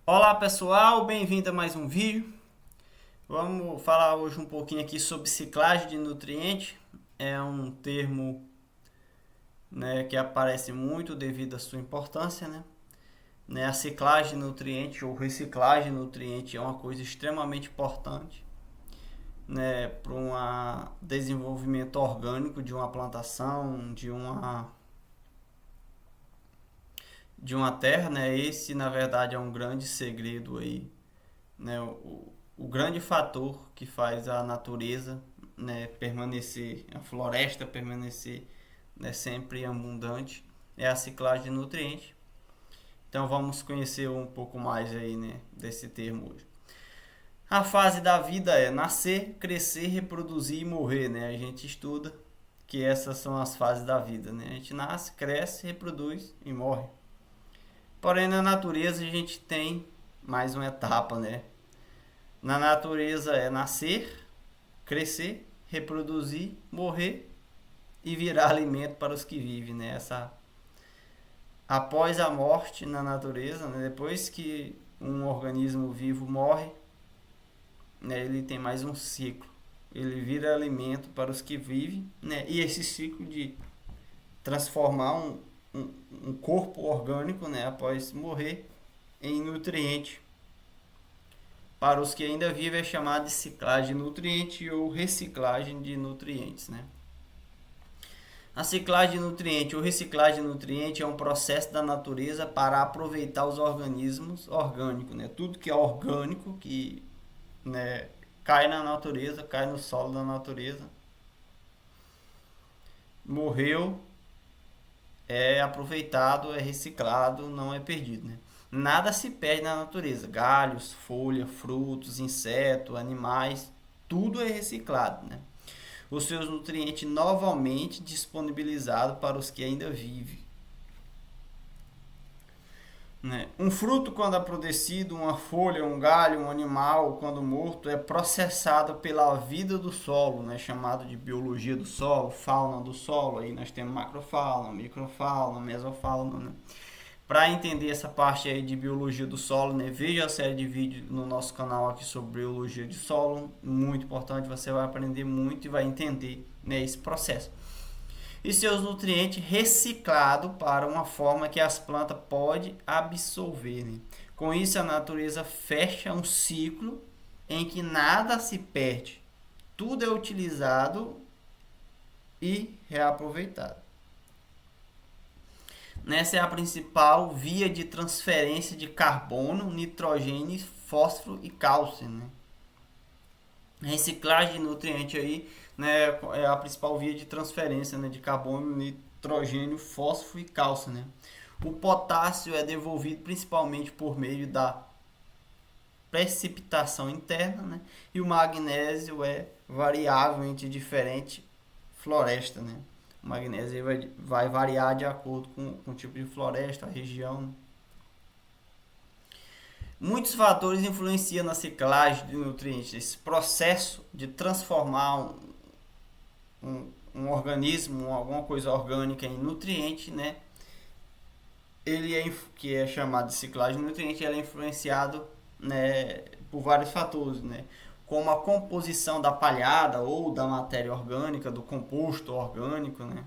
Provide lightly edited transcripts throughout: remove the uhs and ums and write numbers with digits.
Olá pessoal, bem-vindo a mais um vídeo. Vamos falar hoje um pouquinho aqui sobre ciclagem de nutriente. É um termo, né, que aparece muito devido à sua importância, né? A ciclagem de nutriente ou reciclagem de nutriente é uma coisa extremamente importante, né, para um desenvolvimento orgânico de uma plantação, de uma terra, né? Esse na verdade é um grande segredo aí, né, o grande fator que faz a natureza, né, permanecer, a floresta permanecer, né, sempre abundante, é a ciclagem de nutrientes. Então vamos conhecer um pouco mais aí, né, desse termo hoje. A fase da vida é nascer, crescer, reproduzir e morrer, né? A gente estuda que essas são as fases da vida, né? A gente nasce, cresce, reproduz e morre. Porém, na natureza a gente tem mais uma etapa, né? Na natureza é nascer, crescer, reproduzir, morrer e virar alimento para os que vivem, né? Após a morte na natureza, né? Depois que um organismo vivo morre, né? Ele tem mais um ciclo. Ele vira alimento para os que vivem, né? E esse ciclo de transformar um corpo orgânico, né? Após morrer, em nutriente para os que ainda vivem é chamado de ciclagem de nutriente ou reciclagem de nutrientes, né? A ciclagem de nutriente ou reciclagem de nutriente é um processo da natureza para aproveitar os organismos orgânicos, né? Tudo que é orgânico, que, né, cai na natureza, cai no solo da natureza, morreu, é aproveitado, é reciclado, não é perdido, né? Nada se perde na natureza, galhos, folhas, frutos, insetos, animais, tudo é reciclado, né? Os seus nutrientes novamente disponibilizados para os que ainda vivem, né? Um fruto, quando apodrecido, uma folha, um galho, um animal, quando morto, é processado pela vida do solo, né? Chamado de biologia do solo, fauna do solo. Aí nós temos macrofauna, microfauna, mesofauna, né? Para entender essa parte aí de biologia do solo, né, veja a série de vídeos no nosso canal aqui sobre biologia de solo, muito importante, você vai aprender muito e vai entender, né, esse processo. E seus nutrientes reciclados para uma forma que as plantas podem absorver, né? Com isso, a natureza fecha um ciclo em que nada se perde, tudo é utilizado e reaproveitado. Essa é a principal via de transferência de carbono, nitrogênio, fósforo e cálcio, né? A reciclagem de nutriente aí, né, é a principal via de transferência, né, de carbono, nitrogênio, fósforo e cálcio, né? O potássio é devolvido principalmente por meio da precipitação interna, né? E o magnésio é variável entre diferentes florestas, né? O magnésio vai variar de acordo com o tipo de floresta, a região. Muitos fatores influenciam na ciclagem de nutrientes. Esse processo de transformar um organismo, alguma coisa orgânica em nutriente, né? Ele é que é chamado de ciclagem de nutriente, ele é influenciado, né, por vários fatores, né? Como a composição da palhada ou da matéria orgânica, do composto orgânico, né?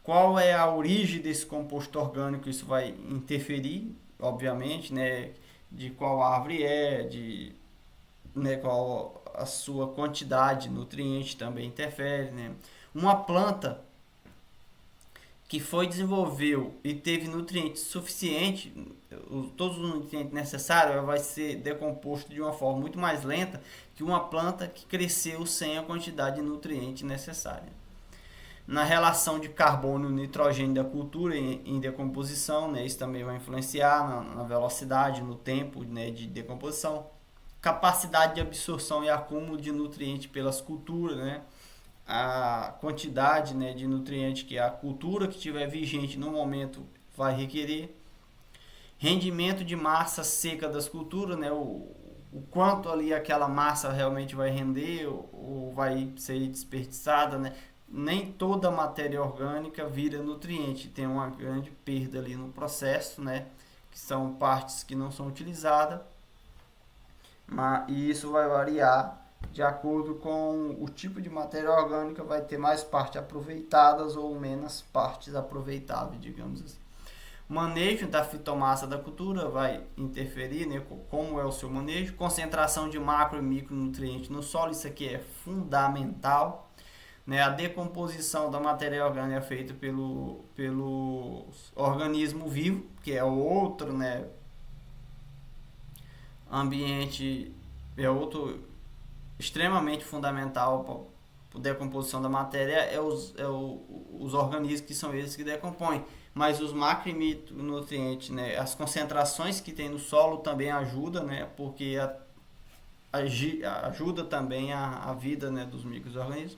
Qual é a origem desse composto orgânico? Isso vai interferir, obviamente, né? De qual árvore é, né, qual a sua quantidade de nutrientes também interfere, né? Uma planta que foi desenvolveu e teve nutrientes suficientes, todos os nutrientes necessários, vai ser decomposto de uma forma muito mais lenta que uma planta que cresceu sem a quantidade de nutrientes necessária. Na relação de carbono e nitrogênio da cultura em decomposição, né, isso também vai influenciar na velocidade, no tempo, né, de decomposição. Capacidade de absorção e acúmulo de nutrientes pelas culturas, né, a quantidade, né, de nutrientes que a cultura que tiver vigente no momento vai requerer. Rendimento de massa seca das culturas, né, o quanto ali aquela massa realmente vai render ou vai ser desperdiçada, né? Nem toda a matéria orgânica vira nutriente, tem uma grande perda ali no processo, né? que são partes que não são utilizadas, e isso vai variar de acordo com o tipo de matéria orgânica, vai ter mais partes aproveitadas ou menos partes aproveitáveis, digamos assim. O manejo da fitomassa da cultura vai interferir, né, como é o seu manejo, concentração de macro e micronutrientes no solo, isso aqui é fundamental, né, a decomposição da matéria orgânica é feita pelo organismo vivo, que é outro, né, ambiente, é outro extremamente fundamental para a decomposição da matéria, os organismos que são eles que decompõem. Mas os macronutrientes, né, as concentrações que tem no solo também ajudam, né, porque ajuda também a vida, né, dos micro-organismos.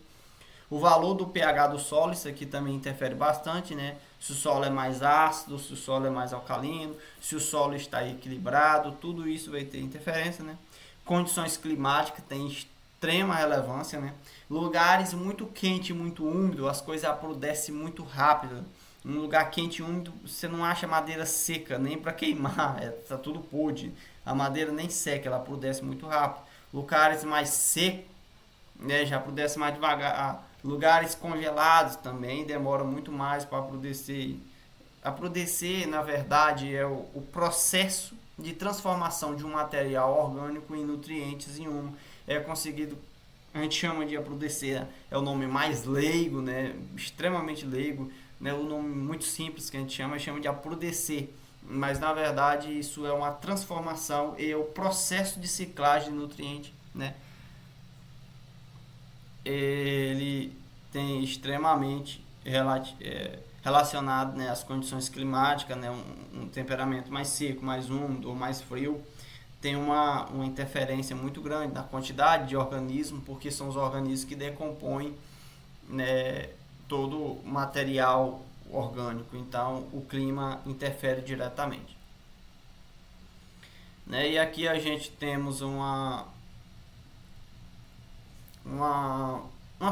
O valor do pH do solo, isso aqui também interfere bastante, né? Se o solo é mais ácido, se o solo é mais alcalino, se o solo está equilibrado, tudo isso vai ter interferência, né? Condições climáticas têm extrema relevância, né? Lugares muito quente e muito úmido, as coisas apodrecem muito rápido. Um lugar quente e úmido, você não acha madeira seca, nem para queimar, tá tudo podre. A madeira nem seca, ela apodrece muito rápido. Lugares mais secos, né, já apodrece mais devagar. Lugares congelados também demoram muito mais para apodrecer. Apodrecer, na verdade, é o processo de transformação de um material orgânico em nutrientes em um. É conseguido, a gente chama de apodrecer, né? É o nome mais leigo, né, extremamente leigo, né, o nome muito simples que a gente chama de apodrecer. Mas na verdade isso é uma transformação e é o processo de ciclagem de nutriente, né? Ele tem extremamente relacionado, né, às condições climáticas, né, um temperamento mais seco, mais úmido ou mais frio, tem uma interferência muito grande na quantidade de organismos, porque são os organismos que decompõem, né, todo o material orgânico, então o clima interfere diretamente, né? E aqui a gente temos uma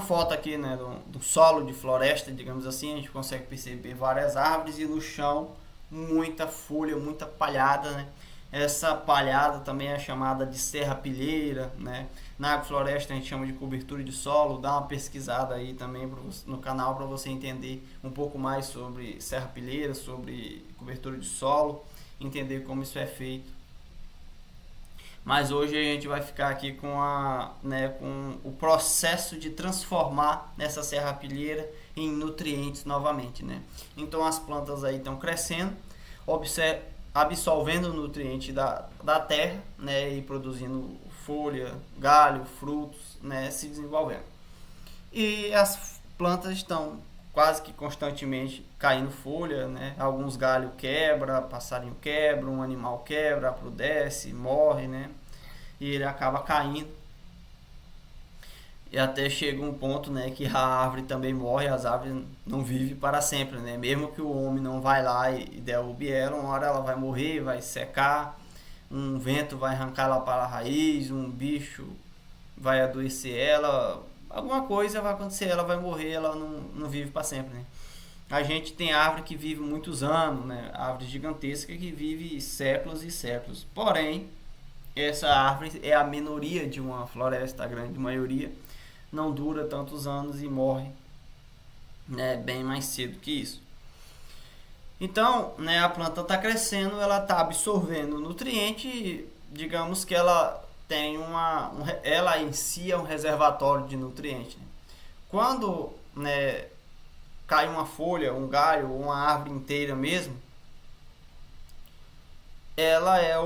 foto aqui, né, do solo de floresta, digamos assim. A gente consegue perceber várias árvores e no chão muita folha, muita palhada, né? Essa palhada também é chamada de serrapilheira, né? Na agrofloresta a gente chama de cobertura de solo. Dá uma pesquisada aí também no canal para você entender um pouco mais sobre serrapilheira, sobre cobertura de solo, entender como isso é feito. Mas hoje a gente vai ficar aqui com o processo de transformar essa serrapilheira em nutrientes novamente, né? Então as plantas aí estão crescendo, absorvendo o nutriente da terra, né, e produzindo folha, galho, frutos, né, se desenvolvendo. E as plantas estão quase que constantemente caindo folha, né? Alguns galhos quebra, passarinho quebra, um animal quebra, apodrece, morre, né? E ele acaba caindo. E até chega um ponto, né, que a árvore também morre, as árvores não vivem para sempre, né? Mesmo que o homem não vai lá e derrube ela, uma hora ela vai morrer, vai secar, um vento vai arrancar ela para a raiz, um bicho vai adoecer ela, alguma coisa vai acontecer, ela vai morrer, ela não vive para sempre, né? A gente tem árvore que vive muitos anos, né? Árvore gigantesca que vive séculos e séculos. Porém, essa árvore é a minoria de uma floresta, a grande maioria não dura tantos anos e morre, né, bem mais cedo que isso. Então, né, a planta está crescendo, ela está absorvendo nutriente, digamos que ela tem ela em si é um reservatório de nutrientes, né? Quando, né, cai uma folha, um galho ou uma árvore inteira mesmo, ela é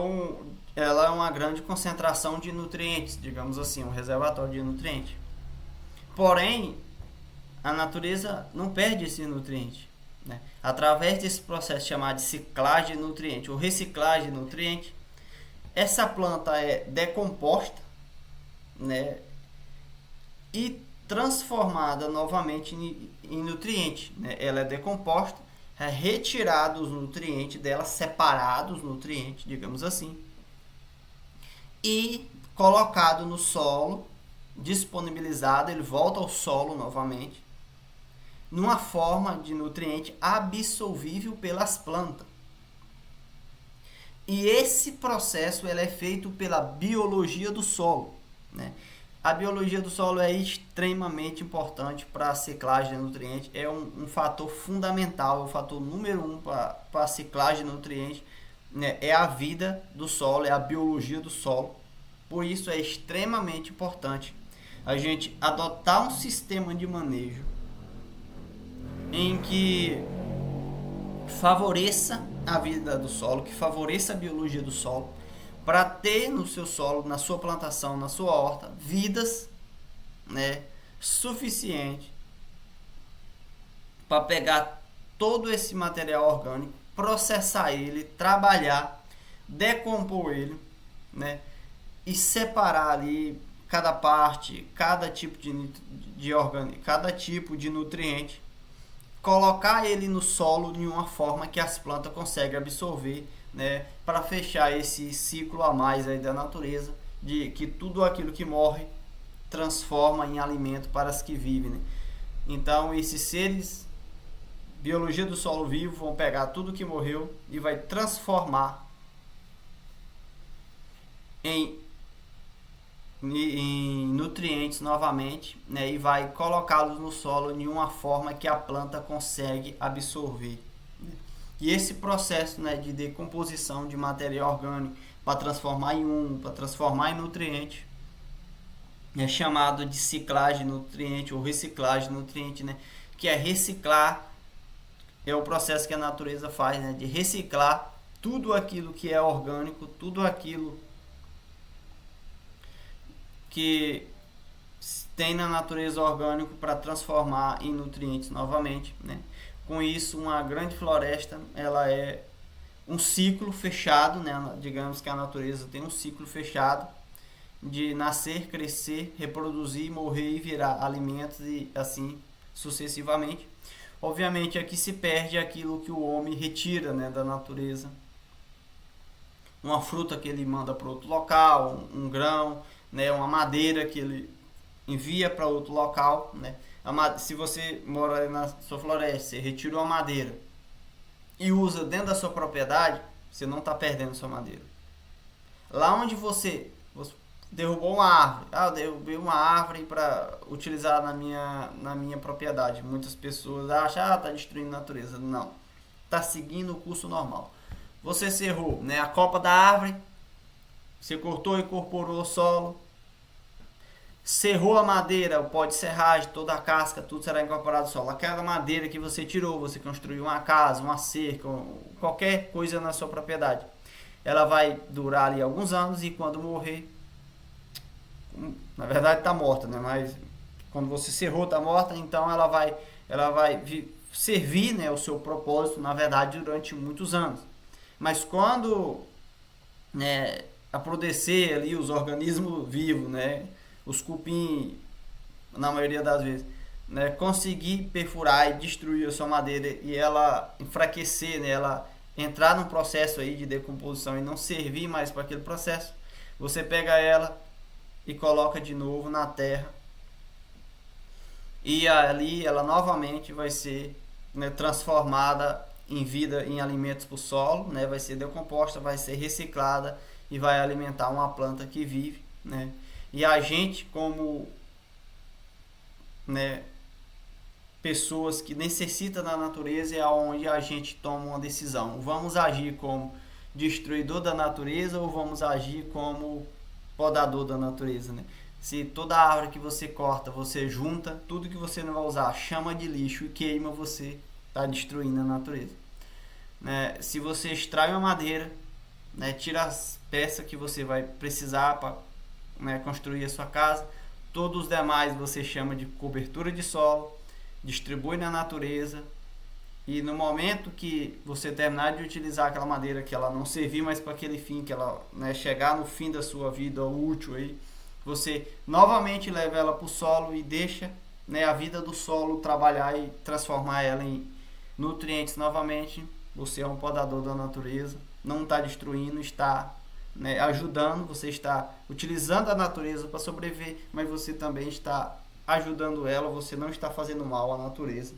uma grande concentração de nutrientes, digamos assim, um reservatório de nutrientes. Porém, a natureza não perde esse nutriente, né? Através desse processo chamado de ciclagem de nutriente ou reciclagem de nutriente, essa planta é decomposta, né, e transformada novamente em nutriente, né? Ela é decomposta, é retirado os nutrientes dela, separados os nutrientes, digamos assim, e colocado no solo, disponibilizado, ele volta ao solo novamente, numa forma de nutriente absorvível pelas plantas. E esse processo ele é feito pela biologia do solo, né? A biologia do solo é extremamente importante para a ciclagem de nutrientes, é um fator fundamental, é o fator número um para a ciclagem de nutrientes, né? É a vida do solo, é a biologia do solo. Por isso é extremamente importante a gente adotar um sistema de manejo em que favoreça a vida do solo, que favoreça a biologia do solo, para ter no seu solo, na sua plantação, na sua horta, vidas, né, suficiente para pegar todo esse material orgânico, processar ele, trabalhar, decompor ele, né, e separar ali cada parte, cada tipo de orgânico, cada tipo de nutriente, colocar ele no solo de uma forma que as plantas conseguem absorver, né, para fechar esse ciclo a mais aí da natureza, de que tudo aquilo que morre transforma em alimento para as que vivem, né? Então esses seres, biologia do solo vivo, vão pegar tudo que morreu e vai transformar em nutrientes novamente, né, e vai colocá-los no solo de uma forma que a planta consegue absorver, né? E esse processo, né, de decomposição de material orgânico para transformar em para transformar em nutriente, é chamado de ciclagem de nutriente ou reciclagem de nutriente, né, que é reciclar, é o processo que a natureza faz, né, de reciclar tudo aquilo que é orgânico, tudo aquilo que tem na natureza orgânico para transformar em nutrientes novamente, né? Com isso, uma grande floresta, ela é um ciclo fechado, né? Digamos que a natureza tem um ciclo fechado de nascer, crescer, reproduzir, morrer e virar alimentos e assim sucessivamente. Obviamente aqui se perde aquilo que o homem retira, né, da natureza. Uma fruta que ele manda para outro local, um grão, né, uma madeira que ele envia para outro local, né? Se você mora na sua floresta, você retira uma madeira e usa dentro da sua propriedade, você não está perdendo sua madeira. Lá onde você derrubou uma árvore, eu derrubei uma árvore para utilizar na minha propriedade. Muitas pessoas acham, está destruindo a natureza. Não, está seguindo o curso normal. Você serrou, né, a copa da árvore, você cortou e incorporou o solo, serrou a madeira, o pó de serragem, toda a casca, tudo será incorporado ao solo. Aquela madeira que você tirou, você construiu uma casa, uma cerca, qualquer coisa na sua propriedade, ela vai durar ali alguns anos e quando morrer, na verdade está morta, né? Mas quando você serrou, está morta, então ela vai servir, né, o seu propósito, na verdade, durante muitos anos. Mas quando, né, apodrecer ali os organismos vivos, né, os cupim, na maioria das vezes, né, conseguir perfurar e destruir a sua madeira e ela enfraquecer, né, ela entrar num processo aí de decomposição e não servir mais para aquele processo, você pega ela e coloca de novo na terra e ali ela novamente vai ser, né, transformada em vida, em alimentos para o solo, né, vai ser decomposta, vai ser reciclada e vai alimentar uma planta que vive, né? E a gente, como, né, pessoas que necessitam da natureza, é onde a gente toma uma decisão. Vamos agir como destruidor da natureza ou vamos agir como podador da natureza, né? Se toda árvore que você corta, você junta, tudo que você não vai usar, chama de lixo e queima, você está destruindo a natureza, né? Se você extrai uma madeira, né, tira as peças que você vai precisar para, né, construir a sua casa, todos os demais você chama de cobertura de solo, distribui na natureza e no momento que você terminar de utilizar aquela madeira, que ela não servir mais para aquele fim, que ela, né, chegar no fim da sua vida útil aí, você novamente leva ela para o solo e deixa, né, a vida do solo trabalhar e transformar ela em nutrientes novamente. Você é um podador da natureza, não está destruindo, está, né, ajudando, você está utilizando a natureza para sobreviver, mas você também está ajudando ela, você não está fazendo mal à natureza,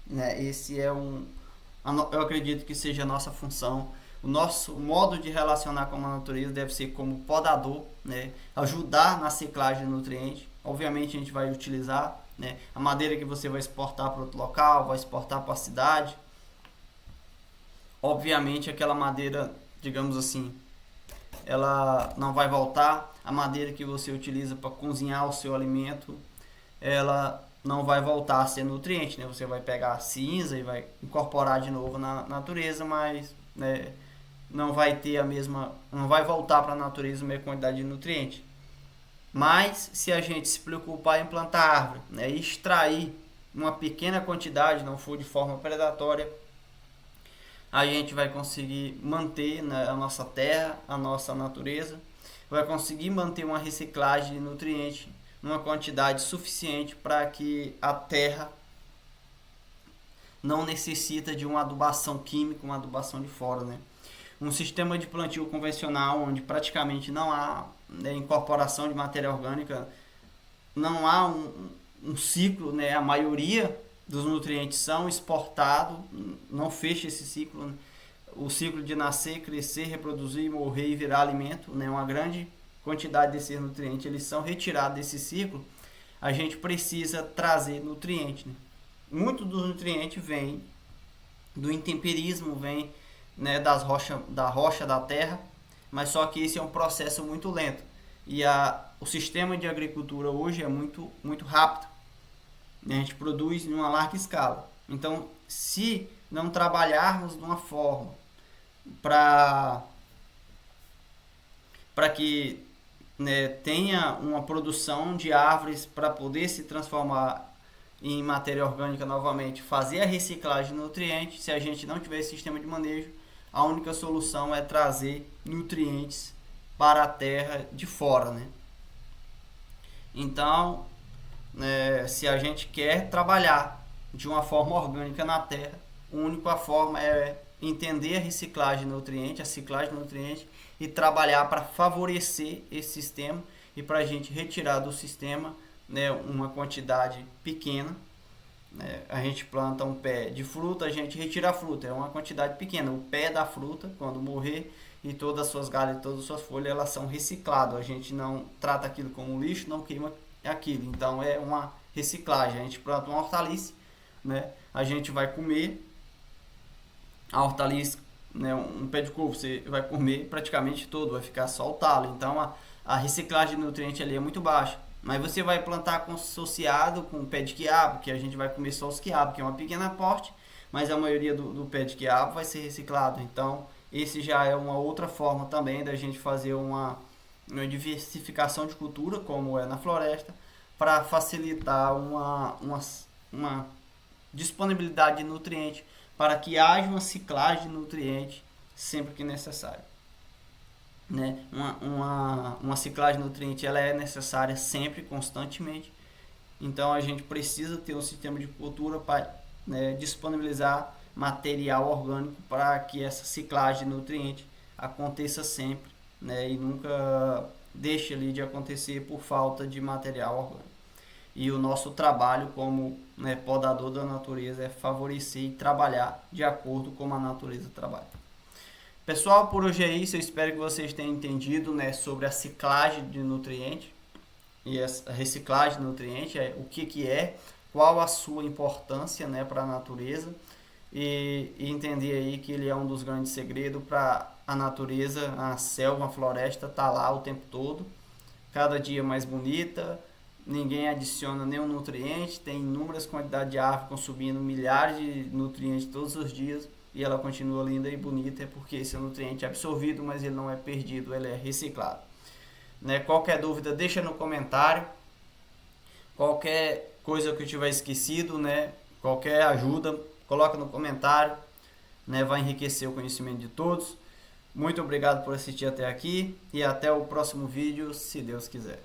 né? Esse é eu acredito que seja a nossa função O nosso modo de relacionar com a natureza deve ser como podador, né? Ajudar na ciclagem de nutrientes. Obviamente a gente vai utilizar, né, a madeira que você vai exportar para outro local, vai exportar para a cidade. Obviamente aquela madeira, digamos assim, ela não vai voltar. A madeira que você utiliza para cozinhar o seu alimento, ela não vai voltar a ser nutriente, né? Você vai pegar a cinza e vai incorporar de novo na natureza, mas, né, não vai ter a mesma, não vai voltar para a natureza a mesma quantidade de nutriente. Mas se a gente se preocupar em plantar árvore, né, e extrair uma pequena quantidade, não for de forma predatória, a gente vai conseguir manter, né, a nossa terra, a nossa natureza, vai conseguir manter uma reciclagem de nutrientes numa quantidade suficiente para que a terra não necessita de uma adubação química, uma adubação de fora, né? Um sistema de plantio convencional onde praticamente não há, né, incorporação de matéria orgânica, não há um ciclo, né? A maioria dos nutrientes são exportados, não fecha esse ciclo, né? O ciclo de nascer, crescer, reproduzir, morrer e virar alimento, né? Uma grande quantidade desses nutrientes eles são retirados desse ciclo. A gente precisa trazer nutrientes, né? Muito dos nutrientes vem do intemperismo, vem, né, da rocha da terra, mas só que esse é um processo muito lento. E o sistema de agricultura hoje é muito rápido. A gente produz em uma larga escala. Então, se não trabalharmos de uma forma para que, né, tenha uma produção de árvores para poder se transformar em matéria orgânica novamente, fazer a reciclagem de nutrientes, se a gente não tiver esse sistema de manejo, a única solução é trazer nutrientes para a terra de fora, né? Então, se a gente quer trabalhar de uma forma orgânica na terra, a única forma é entender a reciclagem de nutrientes, a ciclagem de nutrientes e trabalhar para favorecer esse sistema e para a gente retirar do sistema, né, uma quantidade pequena. A gente planta um pé de fruta, a gente retira a fruta, é uma quantidade pequena. O pé da fruta, quando morrer, e todas as suas galhas, todas as suas folhas, elas são recicladas. A gente não trata aquilo como lixo, não queima aquilo. Então é uma reciclagem. A gente planta uma hortaliça, né? A gente vai comer a hortaliça, né? Um pé de couve você vai comer praticamente todo, vai ficar só o talo. Então a reciclagem de nutriente ali é muito baixa. Mas você vai plantar associado com o pé de quiabo, que a gente vai comer só os quiabos, que é uma pequena parte, mas a maioria do pé de quiabo vai ser reciclado. Então, esse já é uma outra forma também da gente fazer uma diversificação de cultura, como é na floresta, para facilitar uma disponibilidade de nutrientes, para que haja uma ciclagem de nutrientes sempre que necessário. Né? Uma ciclagem de nutrientes ela é necessária sempre, constantemente. Então a gente precisa ter um sistema de cultura para, né, disponibilizar material orgânico para que essa ciclagem de nutrientes aconteça sempre, né, e nunca deixe ali de acontecer por falta de material orgânico. E o nosso trabalho como, né, podador da natureza é favorecer e trabalhar de acordo com a natureza trabalha. Pessoal, por hoje é isso. Eu espero que vocês tenham entendido, né, sobre a ciclagem de nutrientes e a reciclagem de nutrientes, o que é, qual a sua importância, né, para a natureza e entender aí que ele é um dos grandes segredos para a natureza, a selva, a floresta tá lá o tempo todo, cada dia mais bonita, ninguém adiciona nenhum nutriente, tem inúmeras quantidades de árvores consumindo milhares de nutrientes todos os dias. E ela continua linda e bonita, é porque esse nutriente é absorvido, mas ele não é perdido, ele é reciclado. Né? Qualquer dúvida, deixa no comentário. Qualquer coisa que eu tiver esquecido, né? Qualquer ajuda, coloca no comentário. Né? Vai enriquecer o conhecimento de todos. Muito obrigado por assistir até aqui e até o próximo vídeo, se Deus quiser.